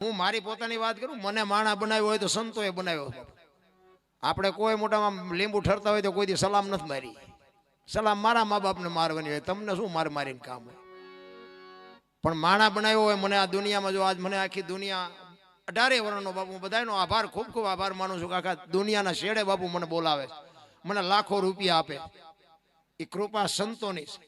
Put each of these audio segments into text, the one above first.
હું મારી પોતાની વાત કરું, મને માણા બનાવ્યો હોય તો સંતોએ બનાવ્યો. આપણે કોઈ મોટામાં લીંબુ ઠરતા હોય તો કોઈ દી સલામ નથી મારી. સલામ મારા મા બાપને મારવાની હોય, તમને શું મારીને કામ હોય. પણ માણા બનાવ્યો હોય મને આ દુનિયામાં, જો આજ મને આખી દુનિયા 18 વર્ષનો બાપુ, બધાનો આભાર, ખૂબ ખૂબ આભાર માનું છું કે આખા દુનિયાના શેડે બાપુ મને બોલાવે, મને લાખો રૂપિયા આપે. એ કૃપા સંતોની છે.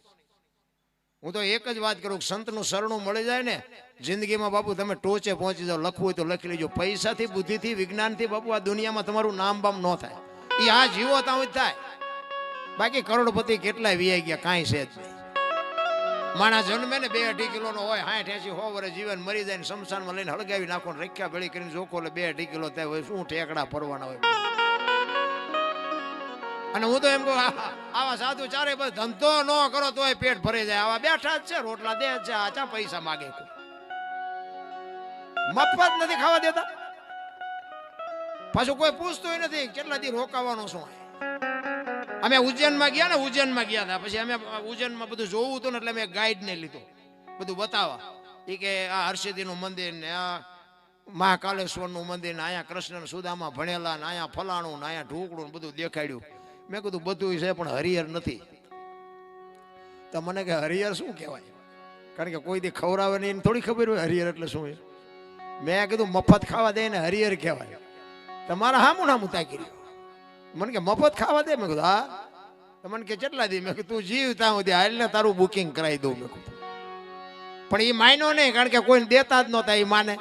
હું તો એક જ વાત કરું, સંતનું શરણું મળી જાય ને જિંદગીમાં બાપુ તમે ટોચે પહોંચી જાઓ. લખવું હોય તો લખી લેજો. પૈસાથી, બુદ્ધિથી, વિજ્ઞાનથી બાપુ આ દુનિયામાં તમારું નામ બામ ન થાય. એ આ જીવો ત્યાં જ થાય. બાકી કરોડપતિ કેટલાય વીઆઈ ગયા, કાંઈ છે જ નહીં. માણસ જન્મે ને 2-2.5 કિલોનો હોય, 60-80-100 વર્ષ જીવન મરી જાય ને શમશાનમાં લઈને હળગાવી નાખો, રખ્યા ભેળી કરીને જોખો એટલે 2-2.5 કિલો થાય હોય. શું ઠેકડા ફરવાના હોય. અને હું તો એમ કહું, આવા સાધુ ચારે બસ ધંધો ન કરો તોય પેટ ભરી જાય. આવા બેઠા જ છે, રોટલા દે છે, આચા પૈસા માગે. મફત નથી ખાવા દેતા. પાછું કોઈ પૂછતું નથી કેટલા દી રોકાવાનું શું. અમે ઉજ્જૈનમાં ગયા ને, ઉજ્જૈનમાં ગયા હતા. પછી અમે ઉજ્જૈનમાં બધું જોવું હતું ને એટલે મેં ગાઈડને લીધો બધું બતાવવા. એ કે આ હર્ષિદીનું મંદિર ને આ મહાકાલેશ્વરનું મંદિર ને અહીંયા કૃષ્ણ સુદામા ભણેલા ને અહીંયા ફલાણું ને અહીંયા ઢોકળું ને બધું દેખાડ્યું. મેં કીધું બધું છે પણ હરિહર નથી. તો મને કે હરિહર શું કહેવાય? કારણ કે કોઈ દી ખવડાવે નહીં, થોડી ખબર હોય હરિહર એટલે શું છે. મેં કીધું મફત ખાવા દે ને હરિહર કહેવાય. તમારા હામું નામું તાકી રહ્યું. મને કે મફત ખાવા દે. મેં કીધું હા. તો મને કે કેટલા દી? મેં કીધું તું જીવ ત્યાં સુધી હાલ ને તારું બુકિંગ કરાવી દઉં. મેં કીધું પણ એ માન્યો નહીં, કારણ કે કોઈને દેતા જ નહોતા. એ માને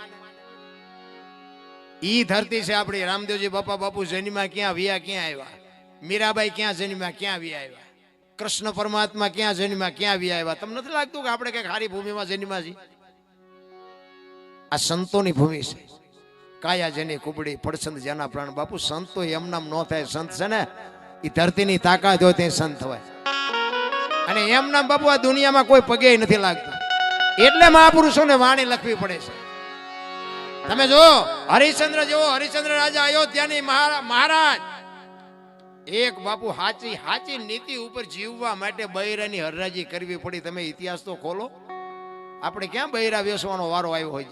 ઈ ધરતી છે આપણી. રામદેવજી બાપા બાપુ જન્મમાં ક્યાં વિયા, ક્યાં આવ્યા. મીરાબાઈ ક્યાં જન્મ્યા, ક્યાં વિયા આવ્યા. કૃષ્ણ પરમાત્મા ક્યાં જન્મ્યા, ક્યાં વિયા આવ્યા. તમને નથી લાગતું કે આપણે કઈક સારી ભૂમિમાં જન્મ્યા છીએ? આ સંતોની ભૂમિ છે. કાયા જેની કુબડી, પડછંદ જેના પ્રાણ. બાપુ સંતો એમ નામ ન થાય. સંત છે ને એ ધરતીની તાકાત હોય તે સંત હોય. અને એમ નામ બાપુ આ દુનિયામાં કોઈ પગે નથી લાગતું. એટલે મહાપુરુષોને વાણી લખવી પડે છે. તમે જો હરિશ્ચંદ્ર જેવો, હરિશ્ચંદ્ર રાજા અયોધ્યાની મહારાજ, એક બાપુ હાચી નીતિ ઉપર જીવવા માટે બૈરાની હરરાજી કરવી પડી. તમે ઇતિહાસ તો ખોલો. આપણે ક્યાં બૈરા વેસવાનો વારો આવ્યો હોય?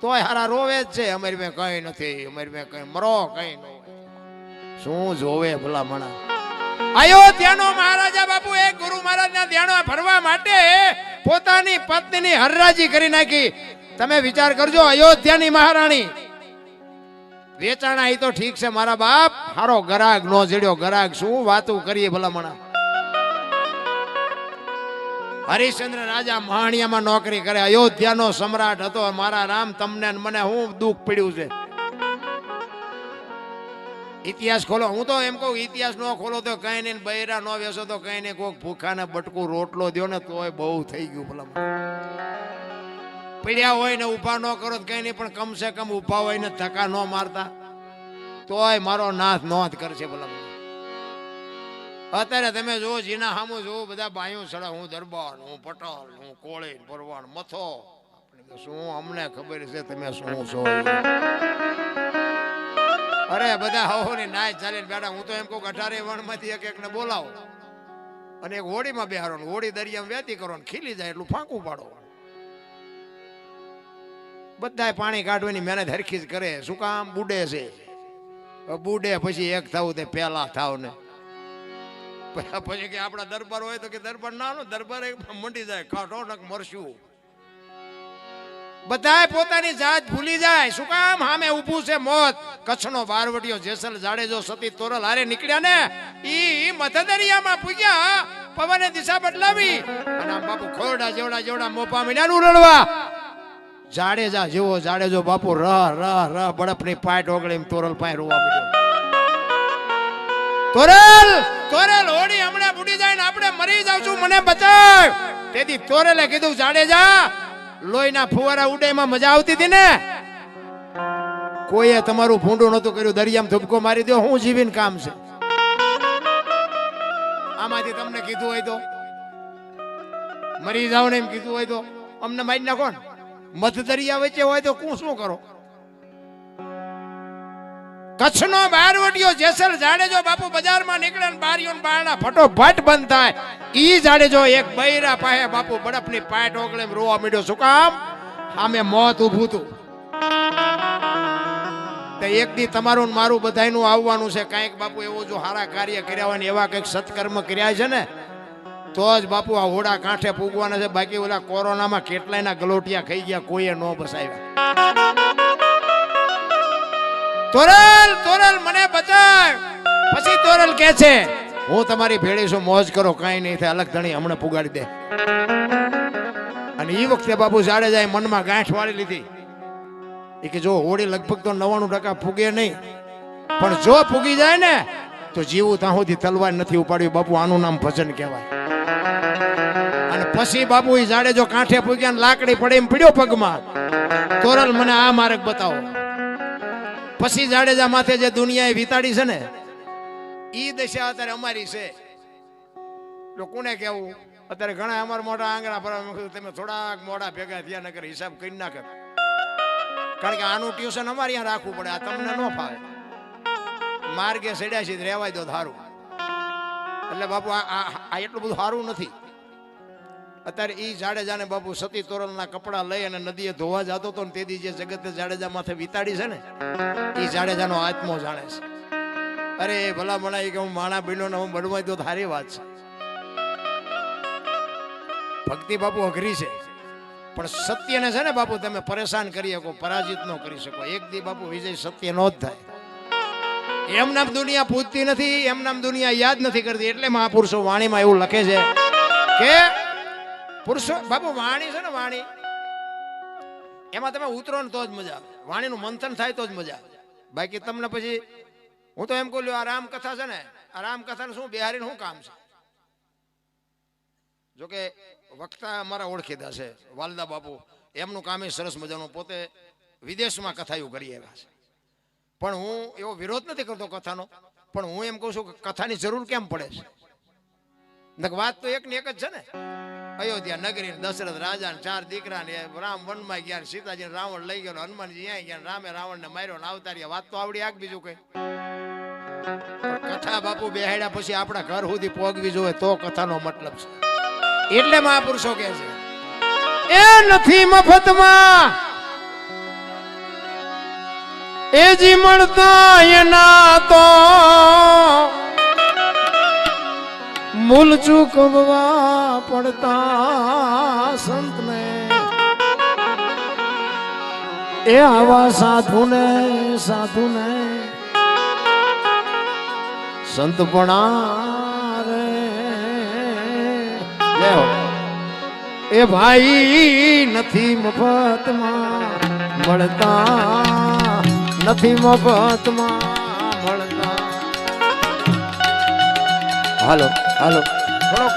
તોય હારા રોવે જ છે. અમારી મેં કઈ નથી, અમારી મેં કઈ મરો કઈ ન. શું જોવે ભલા મણા? અયોધ્યાનો મહારાજા બાપુ એક ગુરુ મહારાજના ધ્યાનો ભરવા માટે પોતાની પત્નીની હરરાજી કરી નાખી. તમે વિચાર કરજો, અયોધ્યાની મહારાણી વેચાણા. એ તો ઠીક છે મારા બાપ, હારો ગરાગ નો જડ્યો. ગરાગ શું વાતું કરીએ ભલા મણા. હરિશ્ચંદ્ર રાજા મહાણિયામાં નોકરી કરે, અયોધ્યાનો સમ્રાટ હતો. મારા રામ, તમને મને શું દુઃખ પડ્યું છે? ઇતિહાસ ખોલો. હું તો એમ કહું, ઇતિહાસ નો ખોલો તો કઈ નહીં, બૈરા નો વેસો તો કઈ નહીં. કોઈક ભૂખાને બટકું રોટલો દો ને તોય બહુ થઈ ગયું ભલા. પીડ્યા હોય ને ઉભા ન કરો તો કઈ નહીં, પણ કમસે કમ ઉભા હોય ને ધક્કા ન મારતા તોય મારો નાથ નોંધ કરશે ભલા. અત્યારે તમે જો જીના સામું જો બધા બાયું સડા, હું દરબાર, હું પટેલ, હું કોળી, પરવાણ, મથો. શું અમને ખબર છે તમે શું છો? અરે બધા હોની નાય ચાલીને બેઠા. હું તો એમ કહું 18 વણમાંથી એક એકને બોલાવો અને એક હોડીમાં બેહારો, હોડી દરિયામાં વેતી કરો ને ખીલી જાય એટલું ફાંકું પાડો. બધા પાણી કાઢવાની મહેનત હરખી જ કરે. શું કામ? બુડે છે. બુડે પછી એક થવું તે પેલા થાવ ને પછી કે આપણા દરબાર હોય તો કે દરબાર ના લો, દરબાર મંડી જાય કાઢો નક મરશું. બધાય પોતાની જાત ભૂલી જાય. શું કામ? સામે ઊભું છે મોત. કચ્છનો બારવટીયો જેસલ જાડેજો સતી તોરલ હારે નીકળ્યા ને, ઈ મધદરિયામાં પૂગ્યા. પવને દિશા બદલાવી અને આમ બાપુ ખોરડા જેવડા મોપા મીંડાનું રડવા. જાડેજા જેવો જાડેજો બાપુ રહ બળપની પાટ ઓગળી તોરલ પાસે રોવા મીડ્યો. તોરલ હોડી હમણાં બુડી જાય ને આપણે મરી જાવશું, મને બચાવ. તેથી તોરલે કીધું, જાડેજા લોહીના ફુવારા ઉડેમાં મજા આવતી હતી ને? કોઈએ તમારું ભૂંડું નતું કર્યું. દરિયામાં ધબકો મારી દો, હું જીવીને કામ છે? આમાંથી તમને કીધું હોય તો મરી જાવ ને, એમ કીધું હોય તો અમને મારી નાખો ને. મધ દરિયા વચ્ચે હોય તો હું શું કરો? કચ્છનો બારવટીયો જેસલ જાડેજો બાપુ બજારમાં નીકળે ને બારીઓ ને બારણા ફટોફટ બંધ થાય. ઈ જાડેજો એક બૈરા પાસે બાપુ બરફની પાટ ઓગળે રોવા મીડ્યો. શું કામ? સામે મોત ઊભું હતું. એક દી તમારું ને મારું બધાયનું આવવાનું છે. કાંઈક બાપુ એવું જો સારા કાર્ય કર્યા હોય ને એવા કંઈક સત્કર્મ કર્યા છે ને તો જ બાપુ આ હોડા કાંઠે પૂગવાના છે. બાકી ઓલા કોરોનામાં કેટલાયના ગલોટિયા ખાઈ ગયા, કોઈએ ન બસાવ્યા. તોરલ તોરલ મને બચાવ. પછી તોરલ કહે છે હું તમારી ભેળી છું, મોજ કરો, કાંઈ નહીં થાય, અલગ ધણી હમણાં પુગાડી દે. અને એ વખતે બાપુ જાડેજાએ મનમાં ગાંઠ વાળી લીધી એ કે જો હોળી લગભગ તો 99% ફૂગે નહીં, પણ જો ફૂગી જાય ને તો જીવું ત્યાં સુધી તલવાર નથી ઉપાડ્યું. બાપુ આનું નામ ભજન કહેવાય. અને પછી બાપુ એ જાડેજો કાંઠે પૂગ્યા ને લાકડી પડે એમ પડ્યો પગમાં. તોરલ મને આ માર્ગ બતાવો. પછી જાડેજા માથે જે દુનિયાએ વિતાડી છે ને ઈ દશા અત્યારે અમારી છે. કોને કેવું? અત્યારે ઘણા અમારા મોટા આંગણા ભરવા, તમે થોડાક મોડા ભેગા થયા નકર હિસાબ કરી નાખે. કારણ કે આનું ટ્યુશન અમારે અહીંયા રાખવું પડે, આ તમને ન ફાવે. માર્ગે સડ્યા છે રહેવાય દો સારું. એટલે બાપુ આ એટલું બધું સારું નથી. અત્યારે ઈ જાડેજાને બાપુ સતી તોરલના કપડા લઈ અને નદીએ ધોવા જતો હતો ને તેથી જે જગતે જાડેજા માથે વિતાડી છે ને એ જાડેજાનો આત્મો જાણે છે. અરે ભલા ભણા કે હું માણા બન્યો ને હું બનવાય તો સારી વાત છે. ભક્તિ બાપુ અઘરી છે, પણ સત્યને છે ને બાપુ તમે પરેશાન કરી શકો, પરાજિત ન કરી શકો. એક દી બાપુ વિજય સત્ય નો જ થાય. એમ નામ દુનિયા પૂજતી નથી, એમ નામ દુનિયા યાદ નથી કરતી. એટલે મહાપુરુષો વાણીમાં એવું લખે છે કે પુરુષો બાપુ વાણી છે ને વાણી એમાં તમે ઉતરો ને તો જ મજા આવે. વાણીનું મંથન થાય તો જ મજા આવે. બાકી તમને પછી હું તો એમ કહું આ રામકથા છે ને, આ રામકથાનું શું બિહારીનું શું કામ છે? જોકે વક્તા અમારા ઓળખીતા છે વાલદા બાપુ, એમનું કામ એ સરસ મજાનું, પોતે વિદેશમાં કથાયું કરી આવ્યા છે. પણ હું એવો વિરોધ નથી કરતો કથાનો, પણ હું એમ કહું છું કે કથાની જરૂર કેમ પડે છે? વાત તો એક ને એક જ છે ને. અયોધ્યા નગરી, દશરથ રાજા ને 4 દીકરા ને રામ વનમાં ગયા, સીતાજી રાવણ લઈ ગયો, હનુમાનજી અહીંયા ગયા, રામે રાવણ ને માર્યો ને અવતાર્યા. વાત તો આવડી આગ બીજું કઈ. કથા બાપુ બેહાડ્યા પછી આપણા ઘર સુધી પોગવી જોઈએ તો કથાનો મતલબ છે. એટલે મહાપુરુષો કહે છે એ નથી મફતમાં એ જી મળતા એના તો મૂલ ચૂકવવા પડતા સંતને. એ આવા સાધુને સંતપણા રે એ ભાઈ નથી મફતમાં મળતા, નથી મફતમાં મળતા. હાલો હાલો થોડોક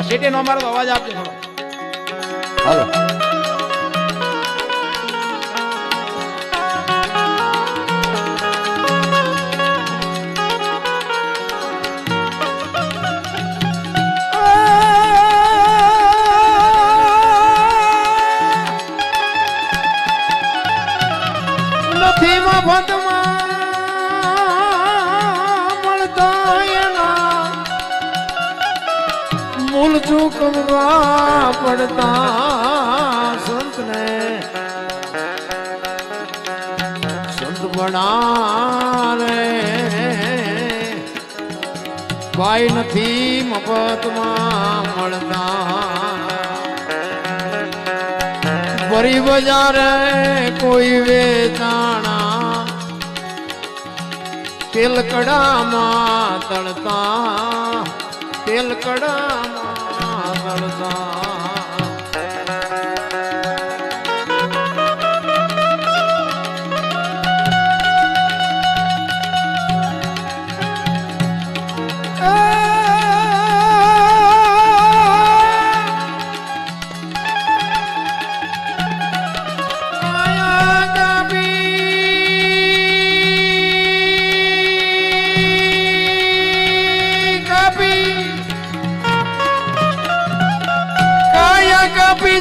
સિટી નો અમારો અવાજ આપજો થોડો. હાલો મૂલ ચૂકવવા પડતા સંતને. સંત બના રે ભાઈ નથી મફતમાં મળતા. ફરી બજારે કોઈ વેચાણા તેલ કડામાં તળતા, તેલ કડામાં તળતા.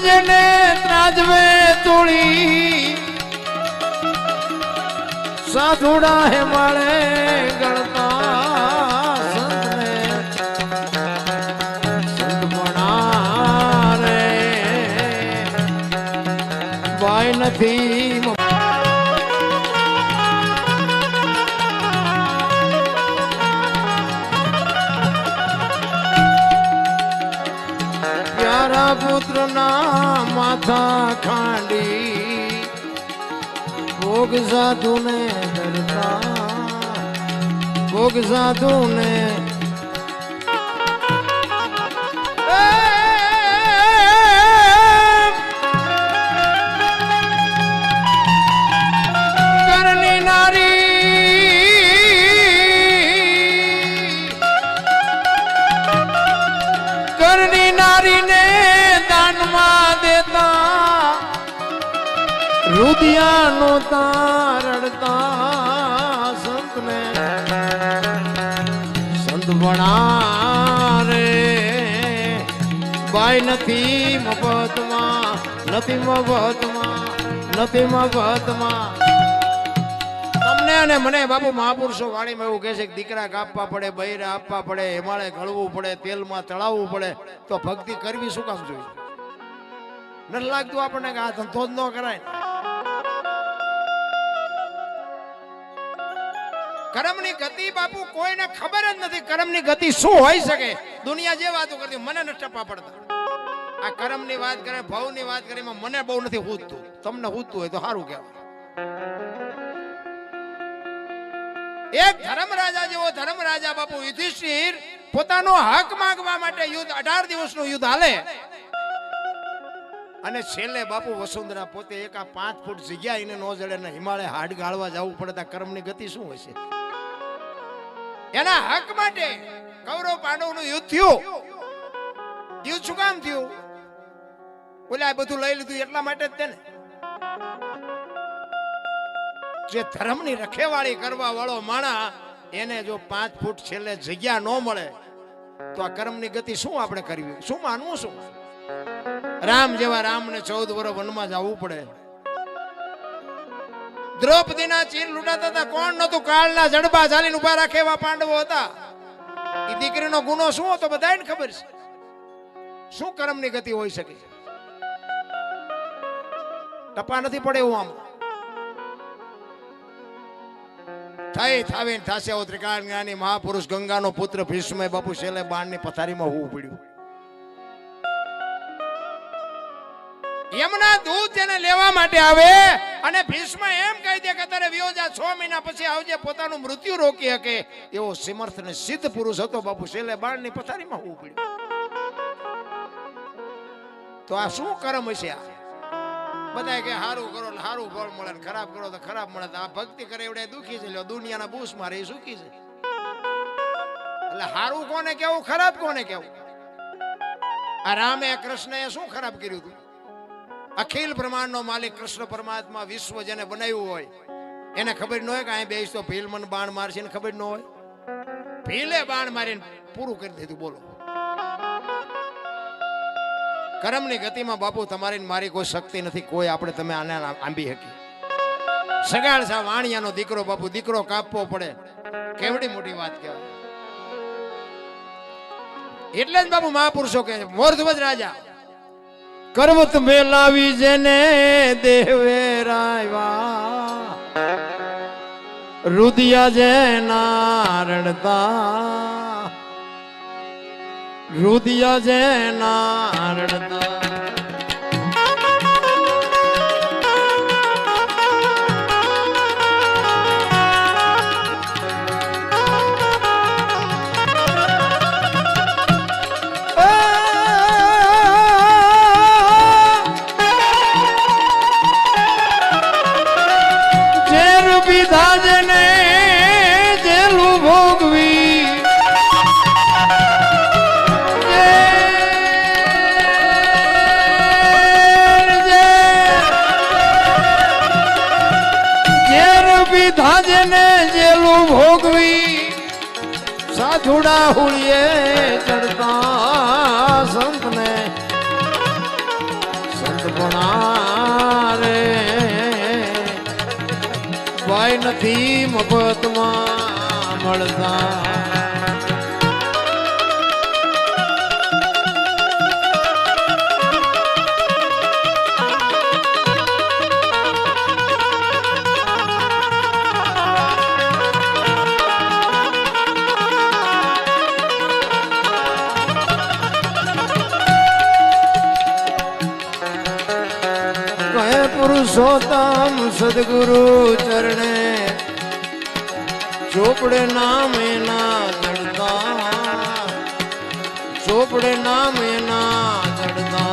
જેને ત્રાજવે તોડી સાધુડા હે માળે ગણતા સંતને. સંત બના રે ભાઈ નથી પુત્રના માથા ખાંડી ભોગ સાધુને ધરતા ભોગ સાધુને કરની નારીને દાનમાં દેતા રુદિયાનો તારડતા સંતને સંત ભણારે બાઈ નથી મફતમાં નથી મફતમાં નથી મફતમાં તમને અને મને બાપુ મહાપુરુષો વાણીમાં એવું કહે છે કે દીકરા કાપવા પડે બૈરા આપવા પડે હિમાલય ઘડવું પડે તેલમાં તળાવવું પડે તો ભક્તિ કરવી શું કામ જોઈએ નથી લાગતું આપણને કે આ ધંધો જ ન કરાય કર્મની ગતિ બાપુ કોઈને ખબર જ નથી કર્મની ગતિ શું હોઈ શકે દુનિયા જે વાતો કરતી મને નથી ટપા પડતા આ કર્મની વાત કરે ભવની વાત કરે મને બહુ નથી હૂજતું તમને હૂજતું હોય તો સારું કહેવાય એક ધર્મરાજા જેવો ધર્મરાજા બાપુ યુધિષ્ઠિર પોતાનો હક માંગવા માટે યુદ્ધ 18 દિવસનું યુદ્ધ હાલે અને છેલ્લે બાપુ વસુંધરા પોતે એક આ 5 ફૂટ જગ્યા એને નો જડે ને હિમાલય હાડ ગાળવા જવું પડે કર્મની ગતિ શું હશે એના હક માટે કૌરવ પાંડવનું યુદ્ધ થયું યુદ્ધ શું કામ થયું ઓલા બધું લઈ લીધું એટલા માટે જ તેને જે ધર્મની રખેવાળી કરવા વાળો માણા એને જો 5 ફૂટ છેલ્લે જગ્યા ન મળે તો આ કર્મની ગતિ શું આપણે કરવી શું માનવું શું રામ જેવા રામને 14 વર્ષ વનમાં જવું પડે દ્રૌપદીના ચીર લૂંટાતા હતા કોણ નતું કાળના જડબા ઝાલીને ઉભા રાખે એવા પાંડવો હતા એ દીકરીનો ગુનો શું હતો બધાને ખબર છે શું કર્મની ગતિ હોઈ શકે ટપા નથી પડે એવું આમ થઈ થાવીને થાશે આવો ત્રિકાળ જ્ઞાની મહાપુરુષ ગંગાનો પુત્ર ભીષ્મય બાપુ છેલ્લે બાણની પથારીમાં હોવું પડ્યું યમના દૂત તેને લેવા માટે આવે અને ભીષ્મ એમ કહી દે કે તારે વિયોજા 6 મહિના પછી આવજે પોતાનું મૃત્યુ રોકી શકે એવો સમર્થ ને સિદ્ધ પુરુષ હતો બાપુ છેલ્લે બાણની પથારીમાં હોવું પડ્યું તો આ શું કર્મ હશે આ બધા કે સારું કરો સારું ફળ મળે ખરાબ કરો તો ખરાબ મળે આ ભક્તિ કરે એવડે દુખી છે દુનિયાના બૂસ મારે એ સુખી છે એટલે સારું કોને કેવું ખરાબ કોને કેવું આ રામે કૃષ્ણએ શું ખરાબ કર્યું હતું અખિલ બ્રહ્માંડનો માલિક કૃષ્ણ પરમાત્મા વિશ્વ જેને બનાવ્યું હોય એને ખબર ન હોય કે અહીં બેસ તો ભીલ મને બાણ મારશે ને ખબર ન હોય ભીલે બાણ મારીને પૂરું કરી દીધું બોલો કર્મની ગતિમાં બાપુ તમારી મારી કોઈ શક્તિ નથી કોઈ આપણે તમે આને આંબી શકી સગાળ સા વાણિયાનો દીકરો બાપુ દીકરો કાપવો પડે કેવડી મોટી વાત કહેવાય એટલે જ બાપુ મહાપુરુષો કહે મોરધ્વજ રાજા કરવત મેલાવી જેને દેવે રાયવા રુદિયા જેના રડતા રુદિયા જેના રડતા ધાજને જેલું ભોગવી સાધુડા હુળીએ ચડતા સંતને સંત ભણારે ભાઈ નથી મફતમાં મળતા पुरुषोत्तम सदगुरु चरणे चोपड़े नाम ना चढ़ता चोपड़े नाम ना चढ़ता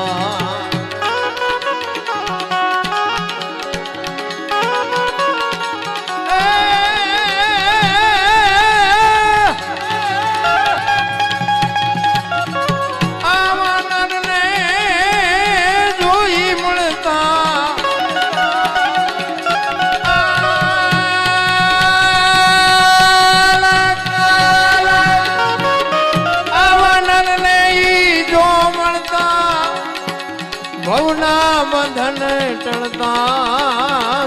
भवना बंधन टलता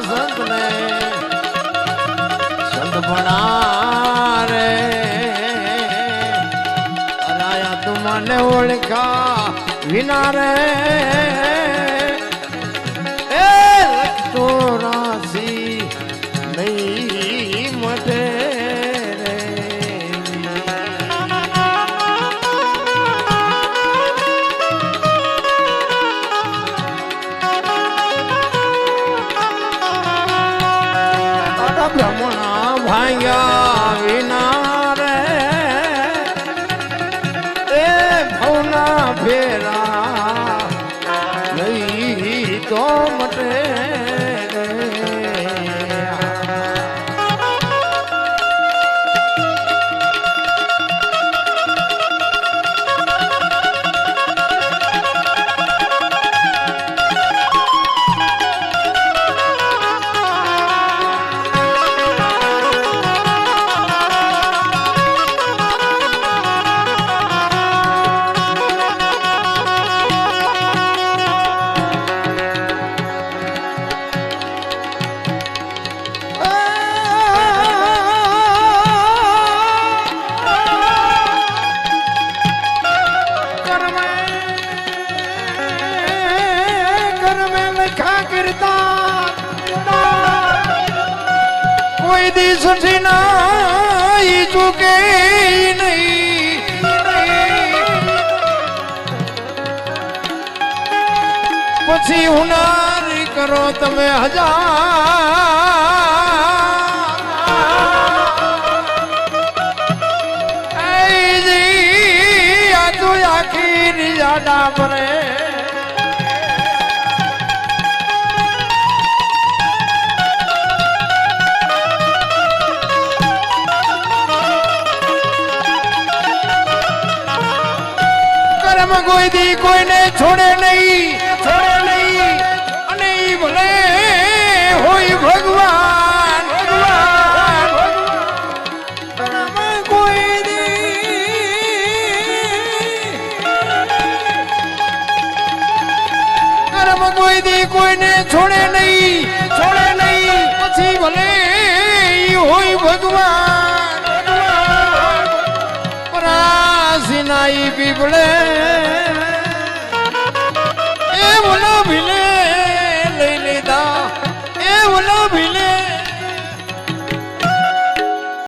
संत ने संत बना रे राया तुमने ओळखा विना रे तो राशि नहीं मटे ब्रह्मणा भांग्या विना रे ए भवना फेरा नहीं तो मटे कोई दी सुठी ना चुके नहीं पछी हुनार करो तमे हजार आजू आखिर ज्यादा परे कोई दी कोई ने छोड़े नहीं अने भले होई भगवान कोई दी कर्म कोई दी कोई ने छोड़े नहीं पछी भले होई भगवान परासी नाई पीपड़े